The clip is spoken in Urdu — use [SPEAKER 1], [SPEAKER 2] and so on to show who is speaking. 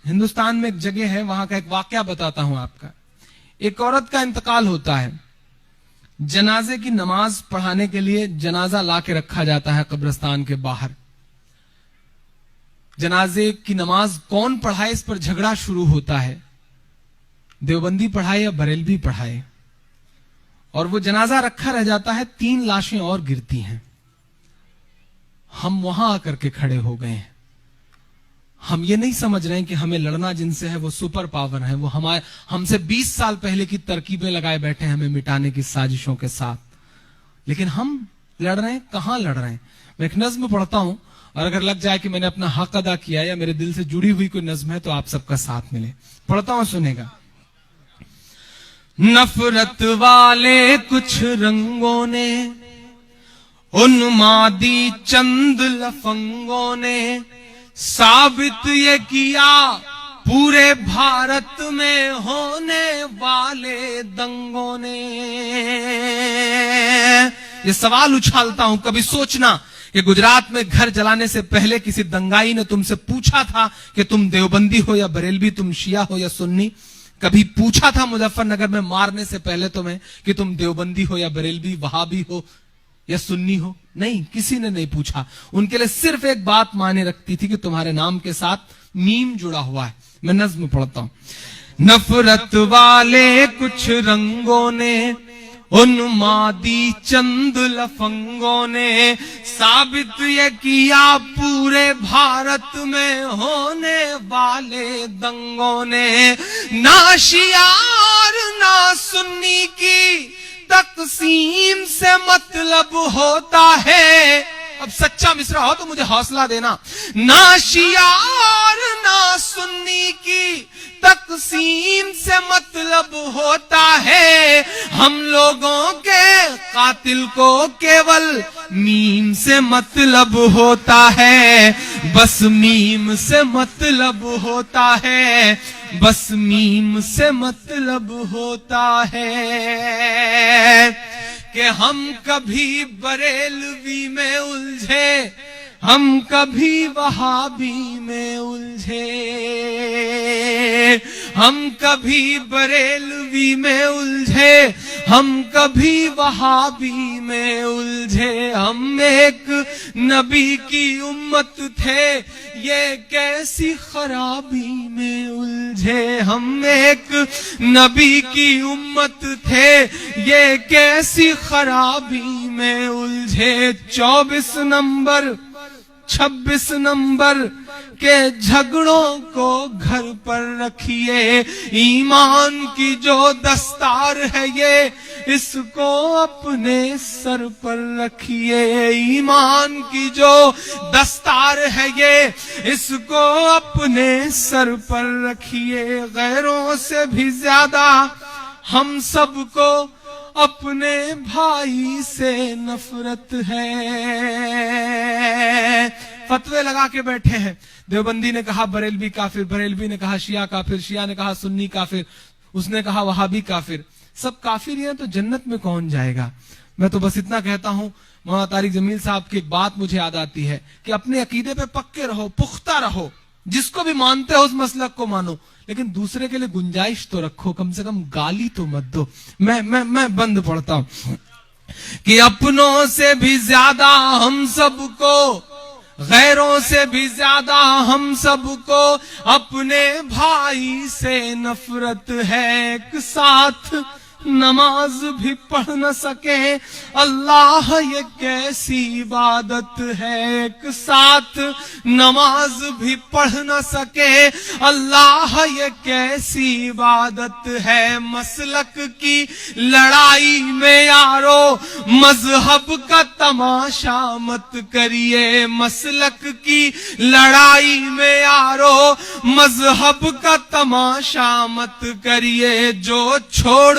[SPEAKER 1] ہندوستان میں ایک جگہ ہے, وہاں کا ایک واقعہ بتاتا ہوں آپ کا. ایک عورت کا انتقال ہوتا ہے, جنازے کی نماز پڑھانے کے لیے جنازہ لا کے رکھا جاتا ہے قبرستان کے باہر. جنازے کی نماز کون پڑھائے اس پر جھگڑا شروع ہوتا ہے, دیوبندی پڑھائے یا بریلوی پڑھائے, اور وہ جنازہ رکھا رہ جاتا ہے. 3 لاشیں اور گرتی ہیں. ہم وہاں آ کر کے کھڑے ہو گئے ہیں. ہم یہ نہیں سمجھ رہے ہیں کہ ہمیں لڑنا جن سے ہے وہ سپر پاور ہے, وہ ہم سے 20 سال پہلے کی ترکیبیں لگائے بیٹھے ہیں ہمیں مٹانے کی سازشوں کے ساتھ. لیکن ہم لڑ رہے ہیں, کہاں لڑ رہے ہیں. میں ایک نظم پڑھتا ہوں, اور اگر لگ جائے کہ میں نے اپنا حق ادا کیا یا میرے دل سے جڑی ہوئی کوئی نظم ہے تو آپ سب کا ساتھ ملے. پڑھتا ہوں, سنے گا. نفرت والے کچھ رنگوں نے, انمادی چند لفنگوں نے, ثابت یہ کیا پورے بھارت میں ہونے والے دنگوں نے. یہ سوال اچھالتا ہوں, کبھی سوچنا کہ گجرات میں گھر جلانے سے پہلے کسی دنگائی نے تم سے پوچھا تھا کہ تم دیوبندی ہو یا بریلوی, تم شیعہ ہو یا سنی؟ کبھی پوچھا تھا مظفر نگر میں مارنے سے پہلے تمہیں کہ تم دیوبندی ہو یا بریلوی, وہابی ہو یا سنی ہو؟ نہیں, کسی نے نہیں پوچھا. ان کے لیے صرف ایک بات معنی رکھتی تھی کہ تمہارے نام کے ساتھ میم جڑا ہوا ہے. میں نظم پڑھتا ہوں. نفرت والے کچھ رنگوں نے, انمادی چند لفنگوں نے, ثابت یہ کیا پورے بھارت میں ہونے والے دنگوں نے. نہ شیعہ اور نہ سنی کی تقسیم سے مطلب ہوتا ہے. اب سچا مصرع ہو تو مجھے حوصلہ دینا. نہ شیعہ اور نہ سنی کی تقسیم سے مطلب ہوتا ہے, ہم لوگوں کے قاتل کو کیول میم سے مطلب ہوتا ہے. بس میم سے مطلب ہوتا ہے, بس میم سے مطلب ہوتا ہے. کہ ہم کبھی بریلوی میں الجھے, ہم کبھی وہابی میں الجھے, ہم کبھی بریلوی میں الجھے, ہم کبھی وہابی میں الجھے. ہم ایک نبی کی امت تھے, یہ کیسی خرابی میں الجھے. ہم ایک نبی کی امت تھے, یہ کیسی خرابی میں الجھے. 24 نمبر 26 نمبر کے جھگڑوں کو گھر پر رکھیے. ایمان کی جو دستار ہے یہ اس کو اپنے سر پر رکھیے. ایمان کی جو دستار ہے یہ اس کو اپنے سر پر رکھیے. غیروں سے بھی زیادہ ہم سب کو اپنے بھائی سے نفرت ہے. فتوے لگا کے بیٹھے ہیں. دیوبندی نے کہا بریلوی کافر, بریلوی نے کہا شیعہ کافر, شیعہ نے کہا سنی کافر, اس نے کہا وہابی کافر. سب کافر ہی ہیں تو جنت میں کون جائے گا؟ میں تو بس اتنا کہتا ہوں. مولانا طارق جمیل صاحب کی ایک بات مجھے یاد آتی ہے کہ اپنے عقیدے پہ پکے رہو, پختہ رہو. جس کو بھی مانتے ہو اس مسلک کو مانو, لیکن دوسرے کے لیے گنجائش تو رکھو, کم سے کم گالی تو مت دو. میں بند پڑھتا ہوں کہ اپنوں سے بھی زیادہ ہم سب کو, غیروں سے بھی زیادہ ہم سب کو اپنے بھائی سے نفرت ہے. ایک ساتھ نماز بھی پڑھ نہ سکے, اللہ یہ کیسی عبادت ہے. ایک ساتھ نماز بھی پڑھ نہ سکے, اللہ یہ کیسی عبادت ہے. مسلک کی لڑائی میں یارو مذہب کا تماشا مت کریے. مسلک کی لڑائی میں یارو مذہب کا تماشا مت کریے. جو چھوڑ